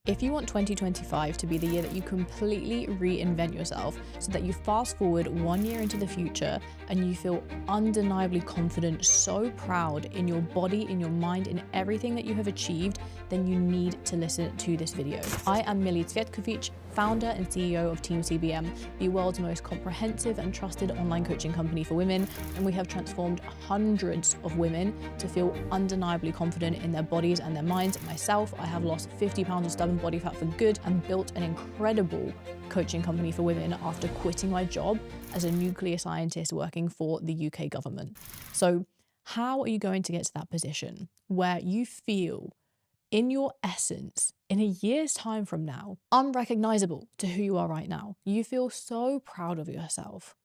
If you want 2025 to be the year that you completely reinvent yourself so that you fast forward 1 year into the future and you feel undeniably confident, so proud in your body, in your mind, in everything that you have achieved, then you need to listen to this video. I am Millie Cvjetkovic, founder and CEO of Team CBM, the world's most comprehensive and trusted online coaching company for women, and we have transformed hundreds of women to feel undeniably confident in their bodies and their minds. Myself, I have lost 50 pounds of stubborn body fat for good and built an incredible coaching company for women after quitting my job as a nuclear scientist working for the UK government. So how are you going to get to that position where you feel in your essence, in a year's time from now, unrecognizable to who you are right now? You feel so proud of yourself.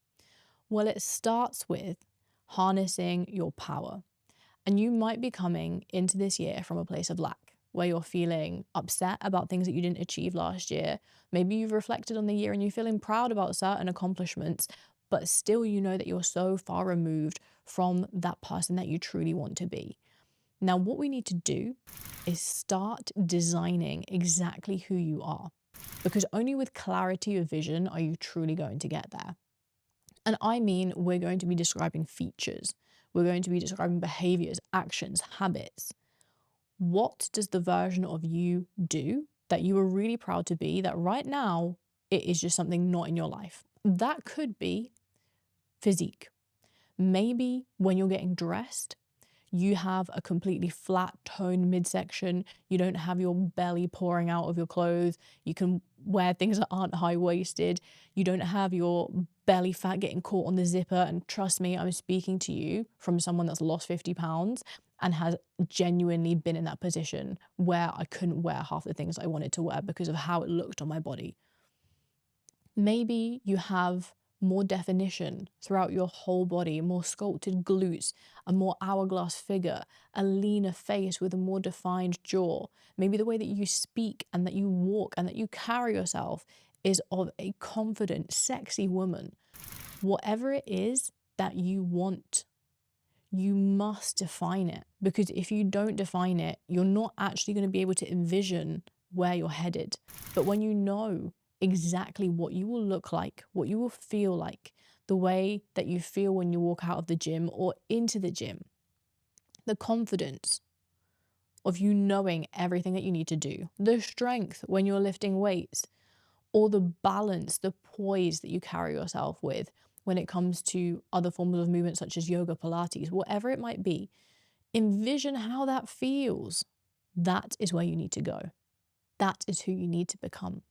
Well, it starts with harnessing your power. And you might be coming into this year from a place of lack, where you're feeling upset about things that you didn't achieve last year. Maybe you've reflected on the year and you're feeling proud about certain accomplishments, but still you know that you're so far removed from that person that you truly want to be. Now, what we need to do is start designing exactly who you are, because only with clarity of vision are you truly going to get there. And I mean, we're going to be describing features. We're going to be describing behaviors, actions, habits. What does the version of you do that you are really proud to be that right now it is just something not in your life? That could be physique. Maybe when you're getting dressed, you have a completely flat toned midsection. You don't have your belly pouring out of your clothes. You can wear things that aren't high-waisted. You don't have your belly fat getting caught on the zipper. And trust me, I'm speaking to you from someone that's lost 50 pounds and has genuinely been in that position where I couldn't wear half the things I wanted to wear because of how it looked on my body. Maybe you have more definition throughout your whole body, more sculpted glutes, a more hourglass figure, a leaner face with a more defined jaw. Maybe the way that you speak and that you walk and that you carry yourself is of a confident, sexy woman. Whatever it is that you want, you must define it, because if you don't define it, you're not actually going to be able to envision where you're headed. But when you know exactly what you will look like, what you will feel like, the way that you feel when you walk out of the gym or into the gym, the confidence of you knowing everything that you need to do, the strength when you're lifting weights, or the balance, the poise that you carry yourself with when it comes to other forms of movement such as yoga, Pilates, whatever it might be, envision how that feels. That is where you need to go. That is who you need to become.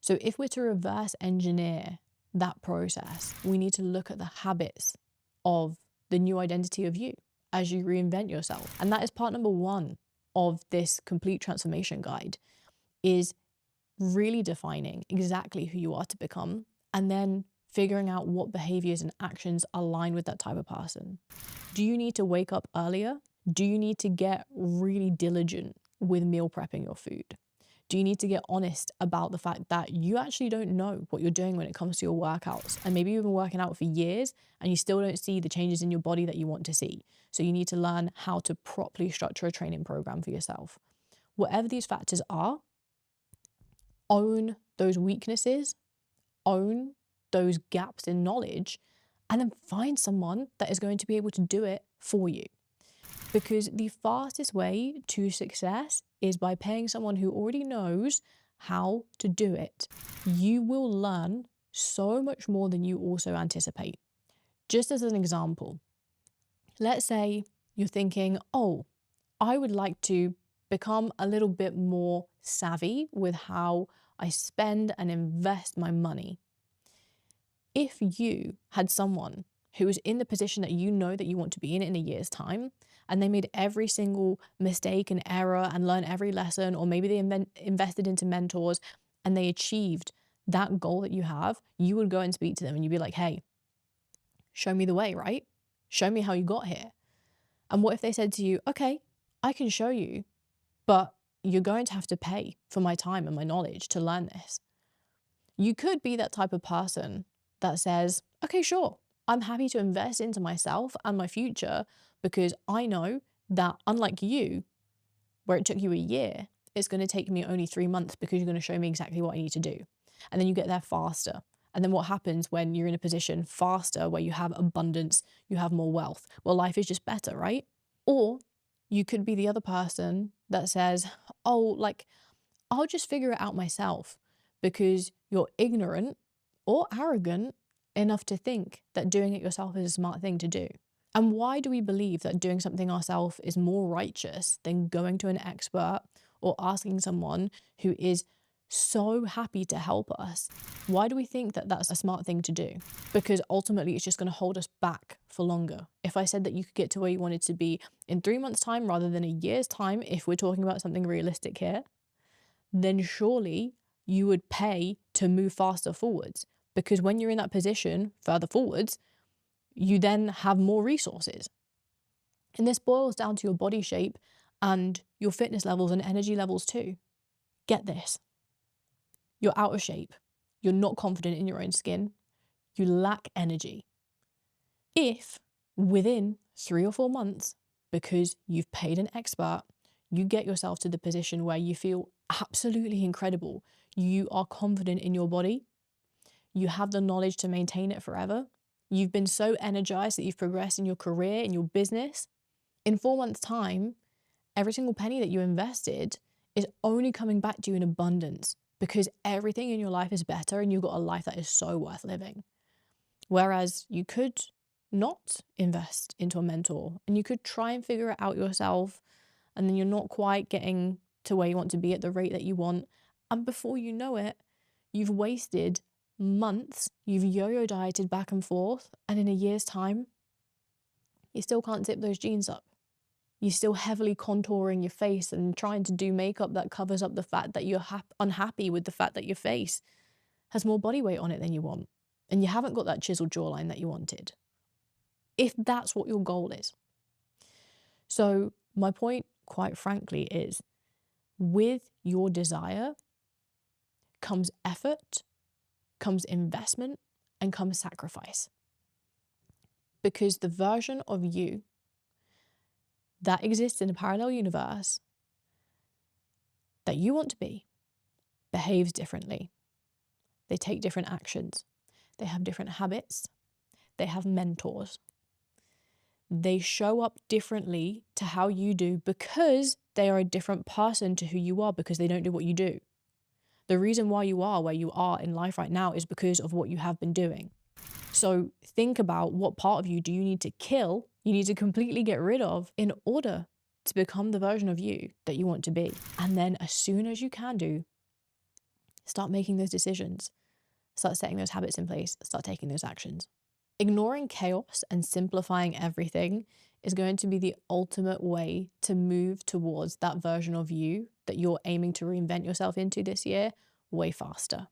So if we're to reverse engineer that process, we need to look at the habits of the new identity of you as you reinvent yourself. And that is part number 1 of this complete transformation guide, is really defining exactly who you are to become and then figuring out what behaviors and actions align with that type of person. Do you need to wake up earlier? Do you need to get really diligent with meal prepping your food? Do you need to get honest about the fact that you actually don't know what you're doing when it comes to your workouts? And maybe you've been working out for years and you still don't see the changes in your body that you want to see. So you need to learn how to properly structure a training program for yourself. Whatever these factors are, own those weaknesses, own those gaps in knowledge, and then find someone that is going to be able to do it for you. Because the fastest way to success is by paying someone who already knows how to do it. You will learn so much more than you also anticipate. Just as an example, let's say you're thinking, oh, I would like to become a little bit more savvy with how I spend and invest my money. If you had someone who is in the position that you know that you want to be in a year's time, and they made every single mistake and error and learned every lesson, or maybe they invested into mentors and they achieved that goal that you have, you would go and speak to them and you'd be like, hey, show me the way, right? Show me how you got here. And what if they said to you, okay, I can show you, but you're going to have to pay for my time and my knowledge to learn this. You could be that type of person that says, okay, sure, I'm happy to invest into myself and my future because I know that unlike you, where it took you a year, it's going to take me only 3 months because you're going to show me exactly what I need to do. And then you get there faster. And then what happens when you're in a position faster where you have abundance, you have more wealth? Well, life is just better, right? Or you could be the other person that says, oh, like, I'll just figure it out myself, because you're ignorant or arrogant enough to think that doing it yourself is a smart thing to do. And why do we believe that doing something ourselves is more righteous than going to an expert or asking someone who is so happy to help us? Why do we think that that's a smart thing to do? Because ultimately it's just going to hold us back for longer. If I said that you could get to where you wanted to be in 3 months' time rather than a year's time, if we're talking about something realistic here, then surely you would pay to move faster forwards. Because when you're in that position further forwards, you then have more resources. And this boils down to your body shape and your fitness levels and energy levels too. Get this. You're out of shape. You're not confident in your own skin. You lack energy. If within 3 or 4 months, because you've paid an expert, you get yourself to the position where you feel absolutely incredible, you are confident in your body, you have the knowledge to maintain it forever, you've been so energized that you've progressed in your career, in your business, in 4 months' time, every single penny that you invested is only coming back to you in abundance, because everything in your life is better and you've got a life that is so worth living. Whereas you could not invest into a mentor and you could try and figure it out yourself, and then you're not quite getting to where you want to be at the rate that you want. And before you know it, you've wasted months, you've yo-yo dieted back and forth, and in a year's time, you still can't zip those jeans up. You're still heavily contouring your face and trying to do makeup that covers up the fact that you're unhappy with the fact that your face has more body weight on it than you want. And you haven't got that chiseled jawline that you wanted, if that's what your goal is. So my point, quite frankly, is with your desire comes effort, comes investment, and comes sacrifice. Because the version of you that exists in a parallel universe that you want to be behaves differently. They take different actions. They have different habits. They have mentors. They show up differently to how you do because they are a different person to who you are, because they don't do what you do. The reason why you are where you are in life right now is because of what you have been doing. So think about, what part of you do you need to kill, you need to completely get rid of, in order to become the version of you that you want to be. And then as soon as you can do, start making those decisions, start setting those habits in place, start taking those actions. Ignoring chaos and simplifying everything is going to be the ultimate way to move towards that version of you that you're aiming to reinvent yourself into this year way faster.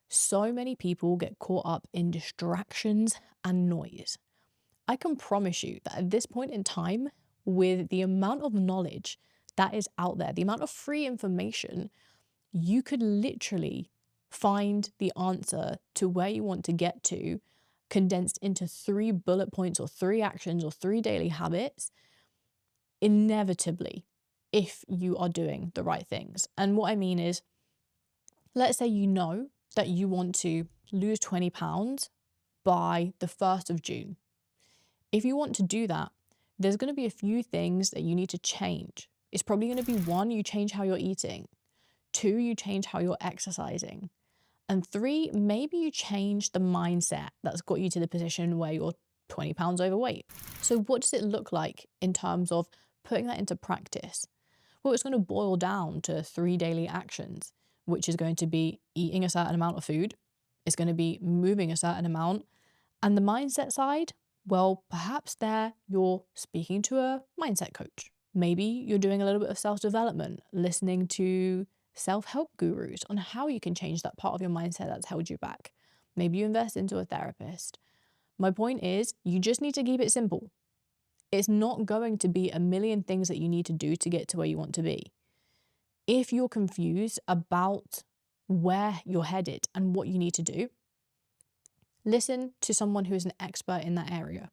So many people get caught up in distractions and noise. I can promise you that at this point in time, with the amount of knowledge that is out there, the amount of free information, you could literally find the answer to where you want to get to, condensed into 3 bullet points or 3 actions or 3 daily habits, inevitably, if you are doing the right things. And what I mean is, let's say you know that you want to lose 20 pounds by the 1st of June. If you want to do that, there's going to be a few things that you need to change. It's probably going to be 1, you change how you're eating. 2, you change how you're exercising. And 3, maybe you change the mindset that's got you to the position where you're 20 pounds overweight. So what does it look like in terms of putting that into practice? Well, it's going to boil down to 3 daily actions, which is going to be eating a certain amount of food. It's going to be moving a certain amount. And the mindset side, well, perhaps there you're speaking to a mindset coach. Maybe you're doing a little bit of self-development, listening to self-help gurus on how you can change that part of your mindset that's held you back. Maybe you invest into a therapist. My point is, you just need to keep it simple. It's not going to be a million things that you need to do to get to where you want to be. If you're confused about where you're headed and what you need to do, listen to someone who is an expert in that area.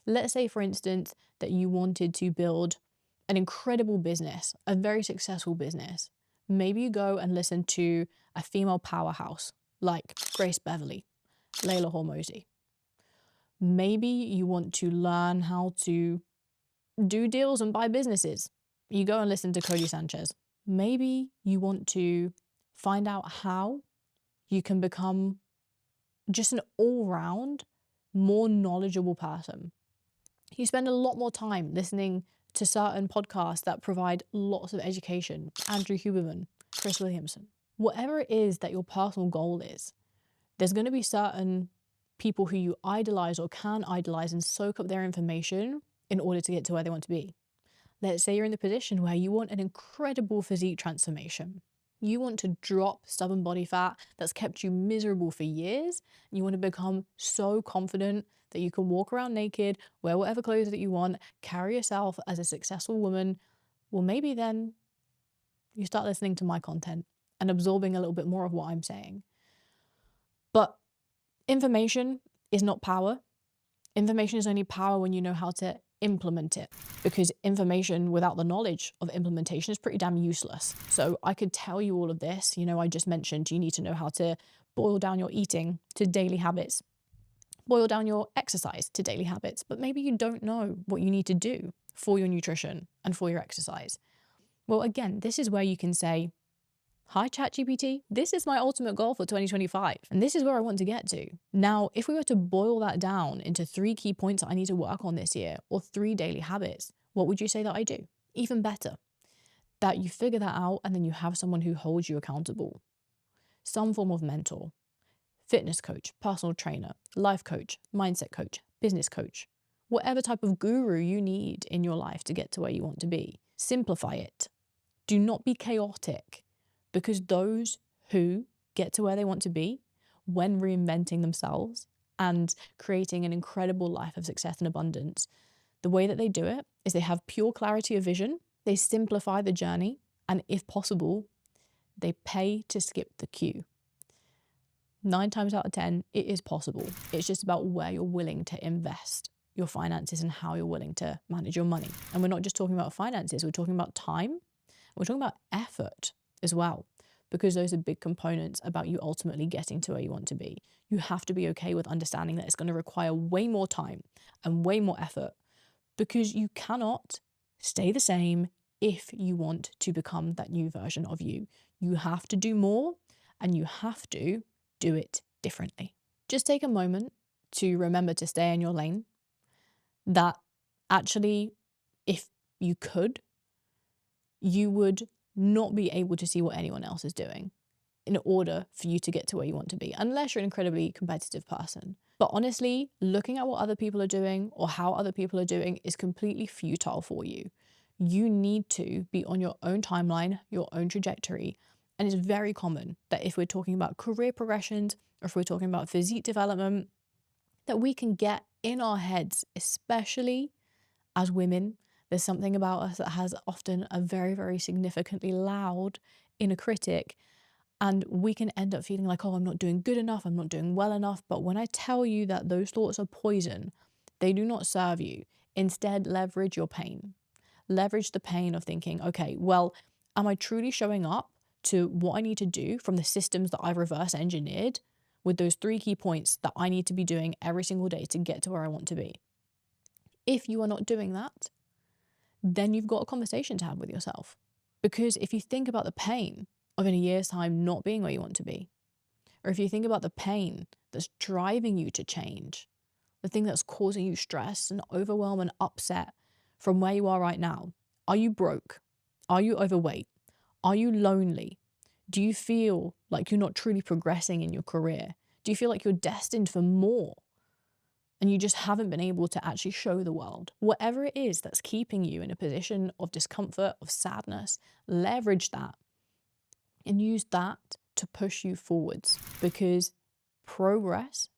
Let's say, for instance, that you wanted to build an incredible business, a very successful business, maybe you go and listen to a female powerhouse like Grace Beverly, Layla Hormozy. Maybe you want to learn how to do deals and buy businesses. You go and listen to Cody Sanchez. Maybe you want to find out how you can become just an all-round, more knowledgeable person. You spend a lot more time listening to certain podcasts that provide lots of education. Andrew Huberman, Chris Williamson. Whatever it is that your personal goal is, there's going to be certain people who you idolize or can idolize and soak up their information in order to get to where they want to be. Let's say you're in the position where you want an incredible physique transformation. You want to drop stubborn body fat that's kept you miserable for years. And you want to become so confident that you can walk around naked, wear whatever clothes that you want, carry yourself as a successful woman. Well, maybe then you start listening to my content and absorbing a little bit more of what I'm saying. But information is not power. Information is only power when you know how to implement it, because information without the knowledge of implementation is pretty damn useless. So I could tell you all of this. I just mentioned you need to know how to boil down your eating to daily habits, boil down your exercise to daily habits, but maybe you don't know what you need to do for your nutrition and for your exercise. Well, again, this is where you can say, hi, ChatGPT, this is my ultimate goal for 2025, and this is where I want to get to. Now, if we were to boil that down into 3 key points that I need to work on this year, or 3 daily habits, what would you say that I do? Even better, that you figure that out and then you have someone who holds you accountable. Some form of mentor, fitness coach, personal trainer, life coach, mindset coach, business coach, whatever type of guru you need in your life to get to where you want to be. Simplify it. Do not be chaotic. Because those who get to where they want to be when reinventing themselves and creating an incredible life of success and abundance, the way that they do it is they have pure clarity of vision, they simplify the journey, and if possible, they pay to skip the queue. 9 times out of 10, it is possible. It's just about where you're willing to invest your finances and how you're willing to manage your money. And we're not just talking about finances, we're talking about time, we're talking about effort as well, because those are big components about you ultimately getting to where you want to be. You have to be okay with understanding that it's going to require way more time and way more effort, because you cannot stay the same if you want to become that new version of you. You have to do more and you have to do it differently. Just take a moment to remember to stay in your lane. That actually, if you could, you would not be able to see what anyone else is doing in order for you to get to where you want to be, unless you're an incredibly competitive person. But honestly, looking at what other people are doing or how other people are doing is completely futile for you. You need to be on your own timeline, your own trajectory. And it's very common that if we're talking about career progressions or if we're talking about physique development, that we can get in our heads, especially as women. There's something about us that has often a very, very significantly loud inner critic. And we can end up feeling like, oh, I'm not doing good enough, I'm not doing well enough. But when I tell you that those thoughts are poison, they do not serve you. Instead, leverage your pain. Leverage the pain of thinking, okay, well, am I truly showing up to what I need to do from the systems that I've reverse engineered with those 3 key points that I need to be doing every single day to get to where I want to be? If you are not doing that, then you've got a conversation to have with yourself. Because if you think about the pain of in a year's time not being where you want to be, or if you think about the pain that's driving you to change, the thing that's causing you stress and overwhelm and upset from where you are right now, are you broke? Are you overweight? Are you lonely? Do you feel like you're not truly progressing in your career? Do you feel like you're destined for more? And you just haven't been able to actually show the world. Whatever it is that's keeping you in a position of discomfort, of sadness, leverage that and use that to push you forwards, because progress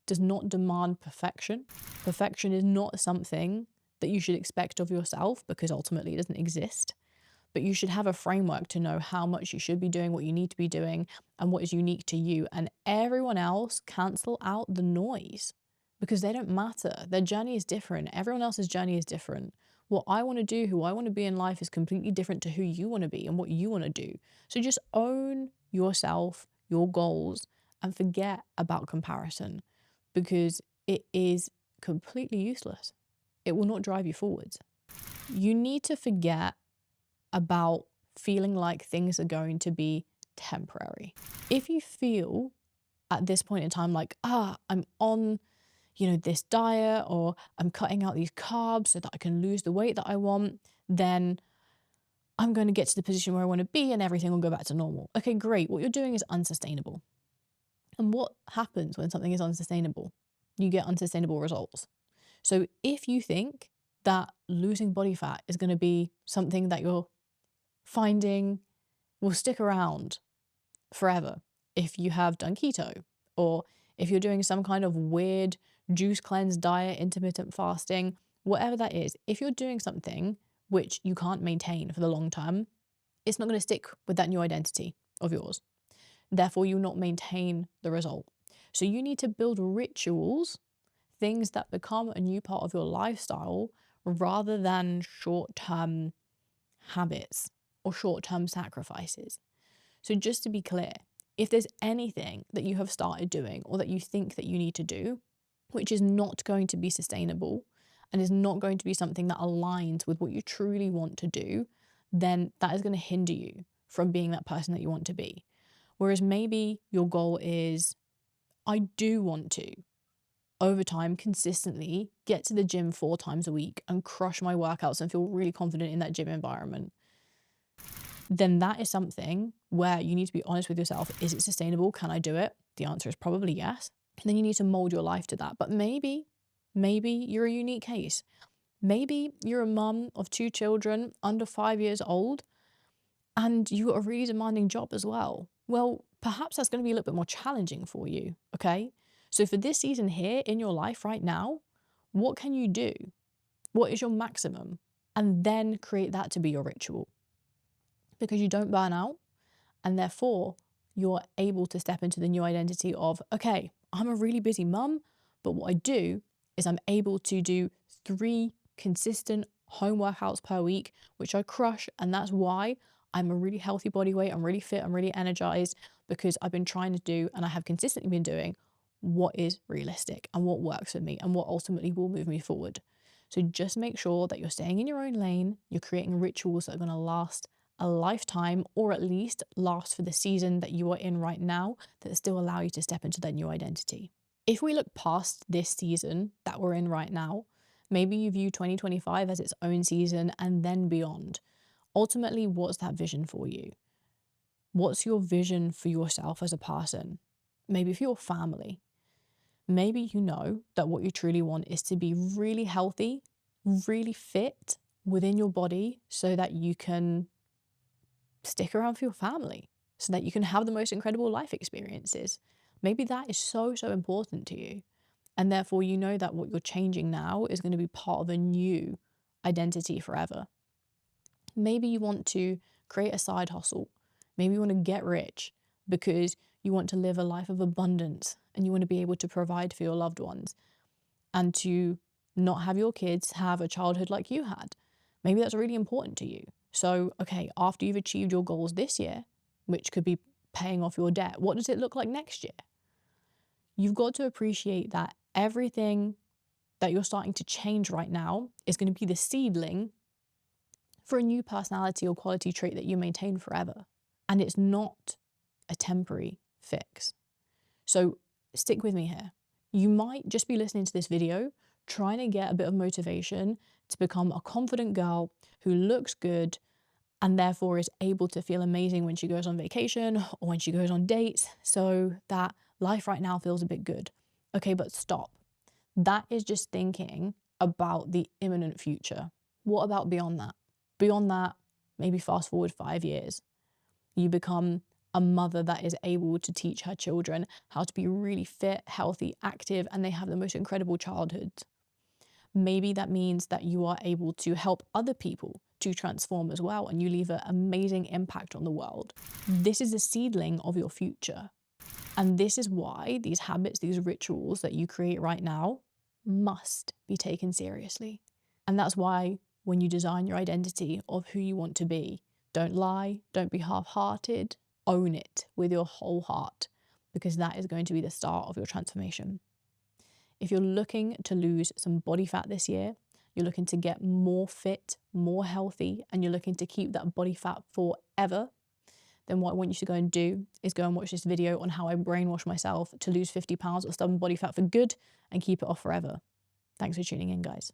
does not demand perfection. Perfection is not something that you should expect of yourself, because ultimately it doesn't exist. But you should have a framework to know how much you should be doing, what you need to be doing, and what is unique to you. And everyone else, cancel out the noise, because they don't matter. Their journey is different. Everyone else's journey is different. What I want to do, who I want to be in life is completely different to who you want to be and what you want to do. So just own yourself, your goals, and forget about comparison because it is completely useless. It will not drive you forwards. You need to forget about feeling like things are going to be temporary. If you feel at this point in time like, I'm on, this diet, or I'm cutting out these carbs so that I can lose the weight that I want, then I'm going to get to the position where I want to be and everything will go back to normal. Okay, great. What you're doing is unsustainable. And what happens when something is unsustainable? You get unsustainable results. So if you think that losing body fat is going to be something that you're finding will stick around forever, if you have done keto, or if you're doing some kind of weird juice cleanse diet, intermittent fasting, whatever that is, if you're doing something which you can't maintain for the long term, it's not going to stick with that new identity of yours. Therefore, you'll not maintain the result. So you need to build rituals, things that become a new part of your lifestyle rather than short-term habits or short-term sacrifices. So just to be clear, if there's anything that you have started doing or that you think that you need to do, which is not going to be sustainable and is not going to be something that aligns with what you truly want to do, then that is going to hinder you from being that person that you want to be. Whereas maybe your goal is, I do want to, over time, consistently get to the gym 4 times a week and crush my workouts and feel really confident in that gym environment. Then that is something where you need to be honest with yourself. Is it sustainable? Can I do it? The answer is probably yes. And then you need to mold your life to that. But maybe you're a unique case. Maybe you're a mum of 2 children under 5 years old and you got a really demanding job as well. Well, perhaps that's going to be a little bit more challenging for you, okay? So for this season here in your life right now, what can you do? What is your maximum? And then create that to be your ritual. Because you don't burn out, and therefore you're able to step into the new identity of, okay, I'm a really busy mum, but what I do is I'm able to do 3 consistent home workouts per week, which I crush, and that's why I'm a really healthy body weight, I'm really fit, I'm really energized, because I've been trying to do, and I have consistently been doing, what is realistic and what works for me and what ultimately will move me forward. So just make sure that you're staying in your own lane, you're creating rituals that are going to last a lifetime, or at least last for the season that you are in right now, that still allow you to step into that new identity. If we look past this season that we're in right now, maybe you view 2025 as its own season and then beyond. Ultimately, what's that vision for you? What's your vision for yourself as a person? Maybe for your family. Maybe you know that what you truly want is to be really healthy, really fit within your body so that you can stick around for your family, so that you can have the most incredible life experiences. Maybe that is so important to you. And therefore, you know that what you're changing now is going to be part of a new identity forever. Maybe you want to create a side hustle. Maybe you want to get rich because you want to live a life of abundance and you want to be able to provide for your loved ones and to not have your kids have a childhood like you had. Maybe that's really important to you. So, okay, after you've achieved your goals this year, which could be paying off your debt, what does it look like next year? You've got to appreciate that everything that you're starting to change right now is going to be the seedling for a new personality or quality trait that you maintain forever. And it's not a temporary fix. So stick with me here. You might just be listening to this video, trying to get a bit of motivation to become a confident girl who looks good and therefore is able to feel amazing when she goes on vacation or when she goes on dates, so that life right now feels a bit good. Okay, but stop. That is just thinking about the imminent future. What about beyond that? Beyond that, maybe fast forward 5 years. You become a mother that is able to teach her children how to be really fit, healthy, active, and they have the most incredible childhoods. Maybe that means that you are able to help other people to transform as well, and you leave an amazing impact on the world. This is a seedling of your future. And this is why these habits, these rituals that you create right now must be taken seriously. And that's why when you design your identity of who you want to be. Don't lie, don't be half-hearted, own it with your whole heart, because that is going to be the start of your transformation. If you're looking to lose some body fat this year, you're looking to get more fit, more healthy, and you're looking to keep that body fat forever, then what I want you to go and do is go and watch this video on how I brainwash myself to lose 50 pounds of stubborn body fat for good and keep it off forever. Thanks for tuning in, guys.